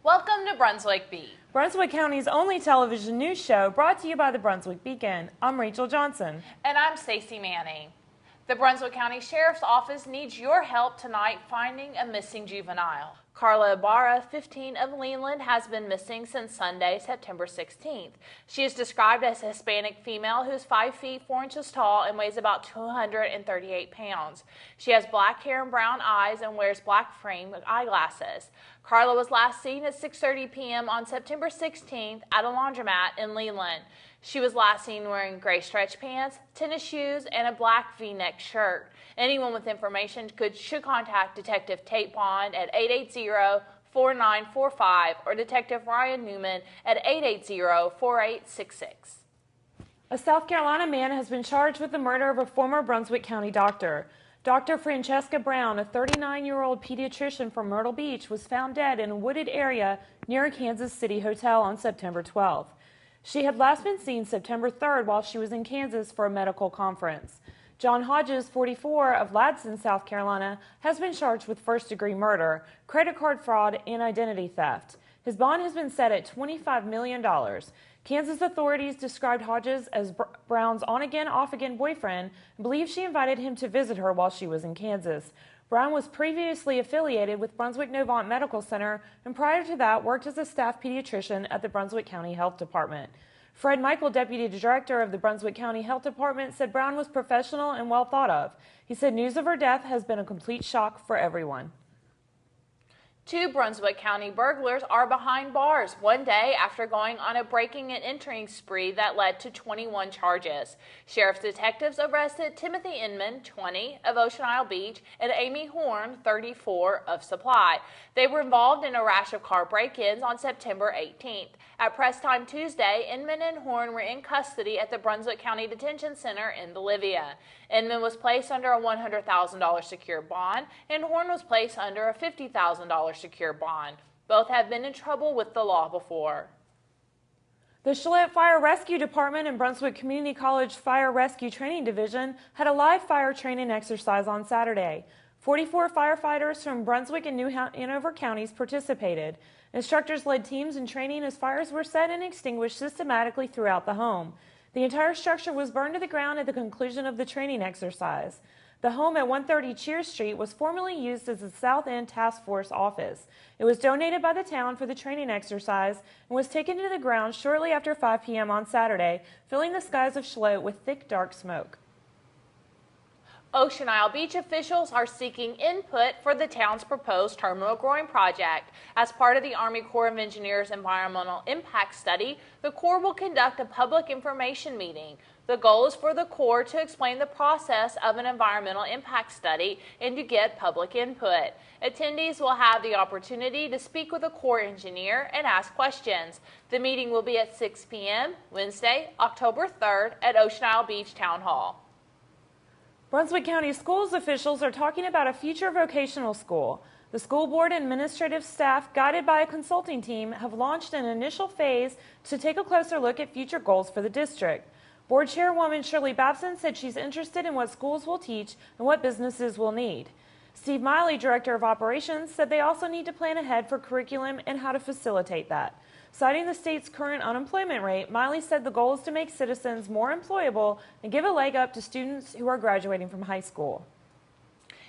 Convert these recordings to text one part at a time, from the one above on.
Welcome to Brunswick Beat, Brunswick County's only television news show, brought to you by the Brunswick Beacon. I'm Rachel Johnson. And I'm Stacy Manning. The Brunswick County Sheriff's Office needs your help tonight finding a missing juvenile. Carla Ibarra, 15, of Leland, has been missing since Sunday, September 16th. She is described as a Hispanic female who's 5 feet 4 inches tall and weighs about 238 pounds. She has black hair and brown eyes and wears black frame eyeglasses. Carla was last seen at 6:30 p.m. on September 16th at a laundromat in Leland. She was last seen wearing gray stretch pants, tennis shoes, and a black V-neck shirt. Anyone with information should contact Detective Tate Bond at 880-4945 or Detective Ryan Newman at 880-4866. A South Carolina man has been charged with the murder of a former Brunswick County doctor. Dr. Francesca Brown, a 39-year-old pediatrician from Myrtle Beach, was found dead in a wooded area near a Kansas City hotel on September 12th. She had last been seen September 3rd while she was in Kansas for a medical conference. John Hodges, 44, of Ladson, South Carolina, has been charged with first-degree murder, credit card fraud, and identity theft. His bond has been set at $25 million. Kansas authorities described Hodges as Brown's on-again, off-again boyfriend and believe she invited him to visit her while she was in Kansas. Brown was previously affiliated with Brunswick Novant Medical Center and prior to that worked as a staff pediatrician at the Brunswick County Health Department. Fred Michael, Deputy Director of the Brunswick County Health Department, said Brown was professional and well thought of. He said news of her death has been a complete shock for everyone. 2 Brunswick County burglars are behind bars 1 day after going on a breaking and entering spree that led to 21 charges. Sheriff's detectives arrested Timothy Inman, 20, of Ocean Isle Beach, and Amy Horn, 34, of Supply. They were involved in a rash of car break-ins on September 18th. At press time Tuesday, Inman and Horn were in custody at the Brunswick County Detention Center in Bolivia. Inman was placed under a $100,000 secure bond, and Horn was placed under a $50,000 secure bond. Both have been in trouble with the law before. The Chalette Fire Rescue Department and Brunswick Community College Fire Rescue Training Division had a live fire training exercise on Saturday. 44 firefighters from Brunswick and New Hanover counties participated. Instructors led teams in training as fires were set and extinguished systematically throughout the home. The entire structure was burned to the ground at the conclusion of the training exercise. The home at 130 Cheers Street was formerly used as the South End Task Force office. It was donated by the town for the training exercise and was taken to the ground shortly after 5 p.m. on Saturday, filling the skies of Chalette with thick, dark smoke. Ocean Isle Beach officials are seeking input for the town's proposed terminal growing project. As part of the Army Corps of Engineers Environmental Impact Study, the Corps will conduct a public information meeting. The goal is for the Corps to explain the process of an environmental impact study and to get public input. Attendees will have the opportunity to speak with a Corps engineer and ask questions. The meeting will be at 6 p.m. Wednesday, October 3rd at Ocean Isle Beach Town Hall. Brunswick County Schools officials are talking about a future vocational school. The school board and administrative staff, guided by a consulting team, have launched an initial phase to take a closer look at future goals for the district. Board Chairwoman Shirley Babson said she's interested in what schools will teach and what businesses will need. Steve Miley, Director of Operations, said they also need to plan ahead for curriculum and how to facilitate that. Citing the state's current unemployment rate, Miley said the goal is to make citizens more employable and give a leg up to students who are graduating from high school.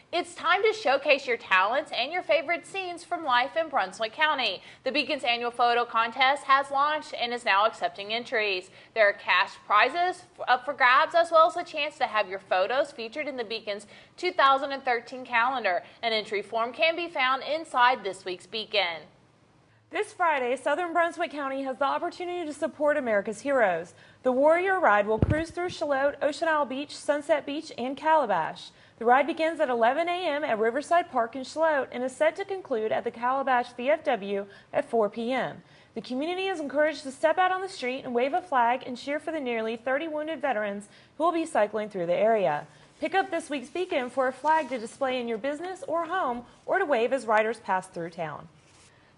It's time to showcase your talents and your favorite scenes from life in Brunswick County. The Beacon's annual photo contest has launched and is now accepting entries. There are cash prizes up for grabs as well as a chance to have your photos featured in the Beacon's 2013 calendar. An entry form can be found inside this week's Beacon. This Friday, Southern Brunswick County has the opportunity to support America's heroes. The Warrior Ride will cruise through Chalette, Ocean Isle Beach, Sunset Beach, and Calabash. The ride begins at 11 a.m. at Riverside Park in Chalette and is set to conclude at the Calabash VFW at 4 p.m. The community is encouraged to step out on the street and wave a flag and cheer for the nearly 30 wounded veterans who will be cycling through the area. Pick up this week's Beacon for a flag to display in your business or home or to wave as riders pass through town.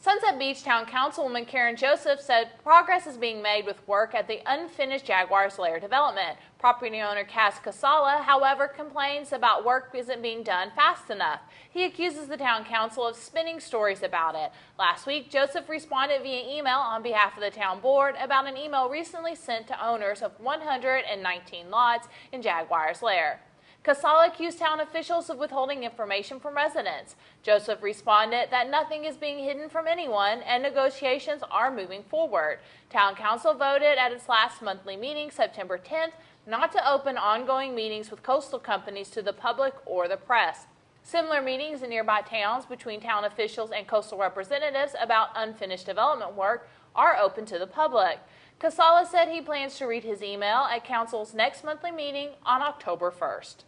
Sunset Beach Town Councilwoman Karen Joseph said progress is being made with work at the unfinished Jaguars Lair development. Property owner Cass Casala, however, complains about work isn't being done fast enough. He accuses the town council of spinning stories about it. Last week, Joseph responded via email on behalf of the town board about an email recently sent to owners of 119 lots in Jaguars Lair. Casala accused town officials of withholding information from residents. Joseph responded that nothing is being hidden from anyone and negotiations are moving forward. Town Council voted at its last monthly meeting, September 10th, not to open ongoing meetings with coastal companies to the public or the press. Similar meetings in nearby towns between town officials and coastal representatives about unfinished development work are open to the public. Casala said he plans to read his email at Council's next monthly meeting on October 1st.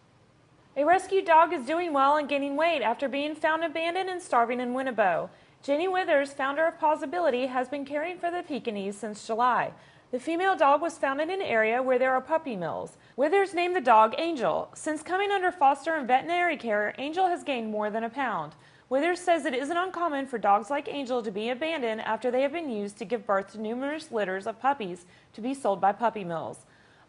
A rescued dog is doing well and gaining weight after being found abandoned and starving in Winnebago. Jenny Withers, founder of Possibility, has been caring for the Pekingese since July. The female dog was found in an area where there are puppy mills. Withers named the dog Angel. Since coming under foster and veterinary care, Angel has gained more than a pound. Withers says it isn't uncommon for dogs like Angel to be abandoned after they have been used to give birth to numerous litters of puppies to be sold by puppy mills.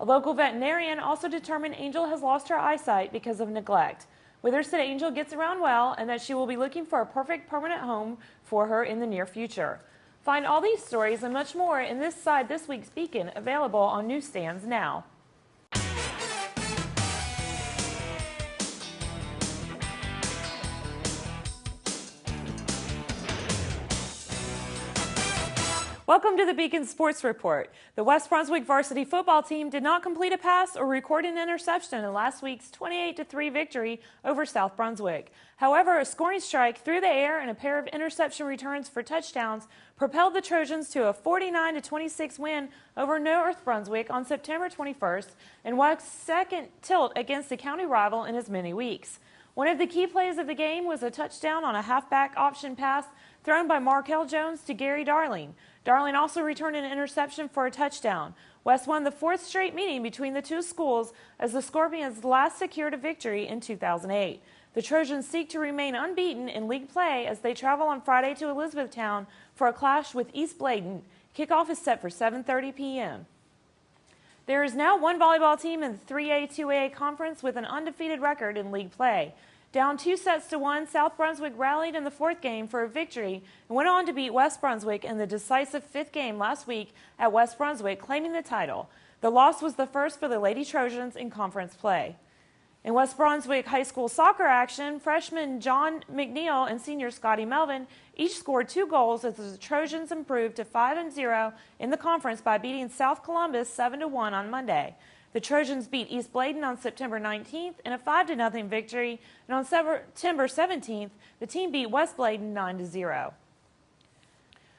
A local veterinarian also determined Angel has lost her eyesight because of neglect. Withers said Angel gets around well and that she will be looking for a perfect permanent home for her in the near future. Find all these stories and much more in This Side This Week's Beacon, available on newsstands now. Welcome to the Beacon Sports Report. The West Brunswick varsity football team did not complete a pass or record an interception in last week's 28-3 victory over South Brunswick. However, a scoring strike through the air and a pair of interception returns for touchdowns propelled the Trojans to a 49-26 win over North Brunswick on September 21st and West's second tilt against the county rival in as many weeks. One of the key plays of the game was a touchdown on a halfback option pass thrown by Markel Jones to Gary Darling. Darling also returned an interception for a touchdown. West won the fourth straight meeting between the two schools as the Scorpions last secured a victory in 2008. The Trojans seek to remain unbeaten in league play as they travel on Friday to Elizabethtown for a clash with East Bladen. Kickoff is set for 7:30 p.m. There is now one volleyball team in the 3A-2A conference with an undefeated record in league play. Down 2-1, South Brunswick rallied in the fourth game for a victory and went on to beat West Brunswick in the decisive fifth game last week at West Brunswick, claiming the title. The loss was the first for the Lady Trojans in conference play. In West Brunswick high school soccer action, freshmen John McNeil and senior Scotty Melvin each scored 2 goals as the Trojans improved to 5-0 in the conference by beating South Columbus 7-1 on Monday. The Trojans beat East Bladen on September 19th in a 5-0 victory, and on September 17th, the team beat West Bladen 9-0.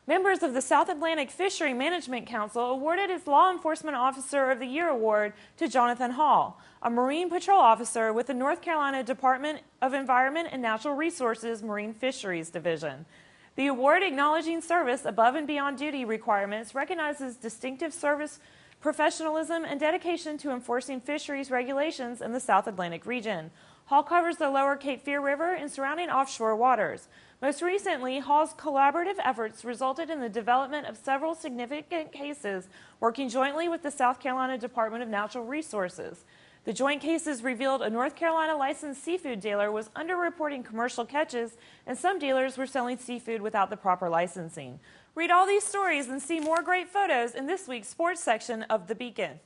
Members of the South Atlantic Fishery Management Council awarded its Law Enforcement Officer of the Year award to Jonathan Hall, a Marine Patrol Officer with the North Carolina Department of Environment and Natural Resources Marine Fisheries Division. The award, acknowledging service above and beyond duty requirements, recognizes distinctive service, professionalism, and dedication to enforcing fisheries regulations in the South Atlantic region. Hall covers the lower Cape Fear River and surrounding offshore waters. Most recently, Hall's collaborative efforts resulted in the development of several significant cases working jointly with the South Carolina Department of Natural Resources. The joint cases revealed a North Carolina licensed seafood dealer was underreporting commercial catches, and some dealers were selling seafood without the proper licensing. Read all these stories and see more great photos in this week's sports section of The Beacon.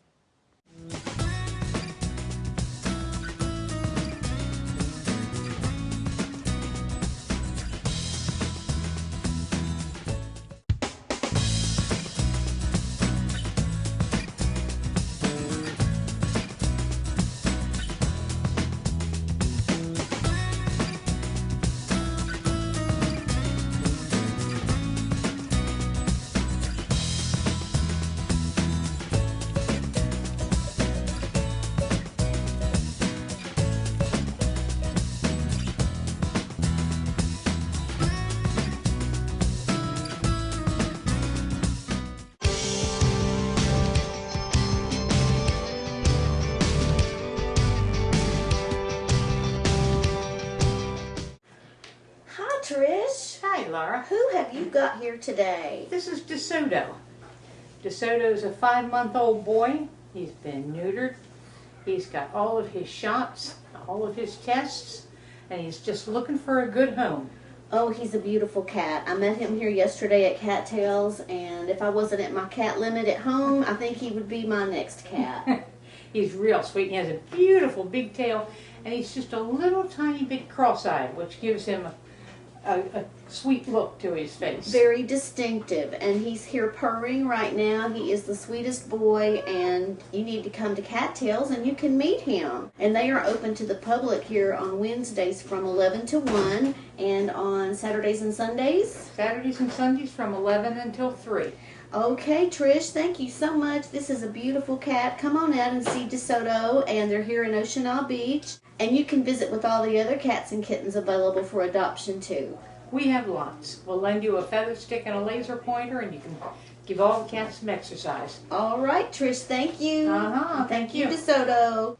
have you got here today? This is DeSoto. DeSoto's a 5-month-old boy. He's been neutered. He's got all of his shots, all of his tests, and he's just looking for a good home. Oh, he's a beautiful cat. I met him here yesterday at Cattails, and if I wasn't at my cat limit at home, I think he would be my next cat. He's real sweet. He has a beautiful big tail, and he's just a little tiny bit cross-eyed, which gives him a sweet look to his face. Very distinctive, and he's here purring right now. He is the sweetest boy, and you need to come to Cattails and you can meet him. And they are open to the public here on Wednesdays from 11 to 1, and on Saturdays and Sundays? Saturdays and Sundays from 11 until 3. Okay, Trish, thank you so much. This is a beautiful cat. Come on out and see DeSoto, and they're here in Ocean Isle Beach. And you can visit with all the other cats and kittens available for adoption, too. We have lots. We'll lend you a feather stick and a laser pointer, and you can give all the cats some exercise. All right, Trish, thank you. Thank you. DeSoto.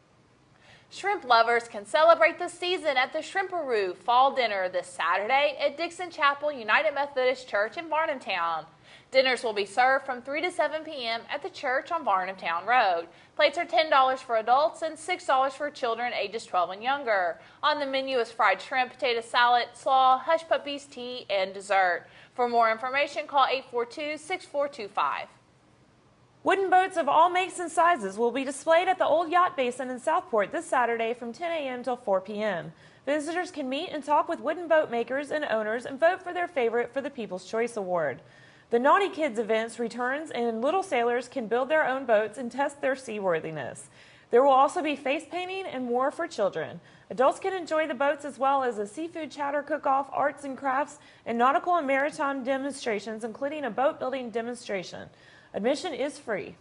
Shrimp lovers can celebrate the season at the Shrimperoo Fall Dinner this Saturday at Dixon Chapel United Methodist Church in Varnamtown. Dinners will be served from 3 to 7 p.m. at the church on Varnamtown Road. Plates are $10 for adults and $6 for children ages 12 and younger. On the menu is fried shrimp, potato salad, slaw, hush puppies, tea, and dessert. For more information, call 842-6425. Wooden boats of all makes and sizes will be displayed at the Old Yacht Basin in Southport this Saturday from 10 a.m. till 4 p.m. Visitors can meet and talk with wooden boat makers and owners and vote for their favorite for the People's Choice Award. The Naughty Kids events returns, and little sailors can build their own boats and test their seaworthiness. There will also be face painting and more for children. Adults can enjoy the boats as well as a seafood chowder cook-off, arts and crafts, and nautical and maritime demonstrations, including a boat building demonstration. Admission is free.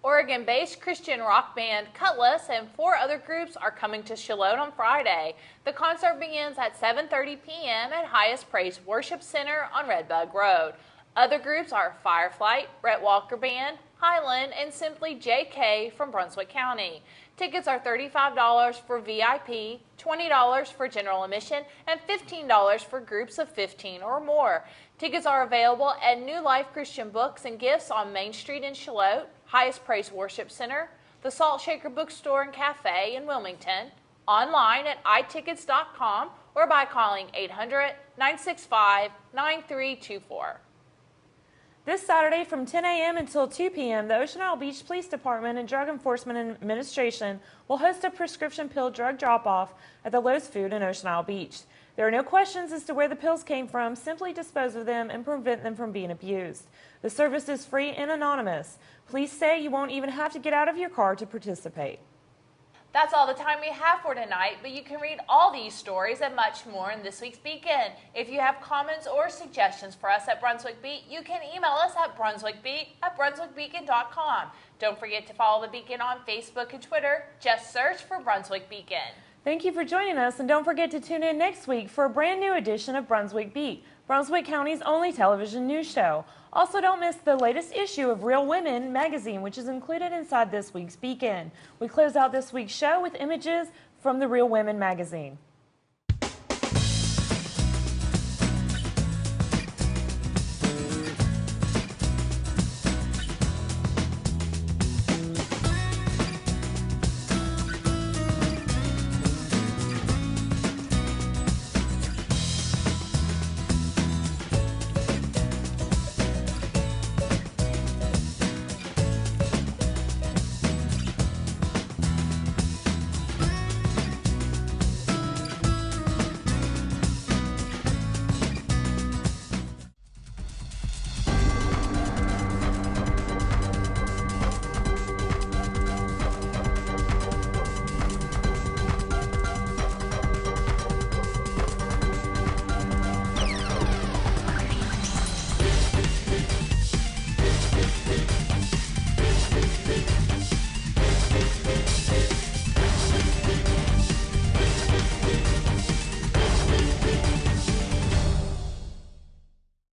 Oregon-based Christian rock band Cutlass and 4 other groups are coming to Charlotte on Friday. The concert begins at 7:30 p.m. at Highest Praise Worship Center on Redbug Road. Other groups are Fireflight, Brett Walker Band, Highland, and Simply JK from Brunswick County. Tickets are $35 for VIP, $20 for general admission, and $15 for groups of 15 or more. Tickets are available at New Life Christian Books and Gifts on Main Street in Charlotte, Highest Praise Worship Center, the Salt Shaker Bookstore and Cafe in Wilmington, online at itickets.com, or by calling 800-965-9324. This Saturday from 10 a.m. until 2 p.m., the Ocean Isle Beach Police Department and Drug Enforcement Administration will host a prescription pill drug drop-off at the Lowe's Food in Ocean Isle Beach. There are no questions as to where the pills came from. Simply dispose of them and prevent them from being abused. The service is free and anonymous. Police say you won't even have to get out of your car to participate. That's all the time we have for tonight, but you can read all these stories and much more in this week's Beacon. If you have comments or suggestions for us at Brunswick Beat, you can email us at brunswickbeat@brunswickbeacon.com. Don't forget to follow the Beacon on Facebook and Twitter. Just search for Brunswick Beacon. Thank you for joining us, and don't forget to tune in next week for a brand new edition of Brunswick Beat, Brunswick County's only television news show. Also, don't miss the latest issue of Real Women magazine, which is included inside this week's Beacon. We close out this week's show with images from the Real Women magazine.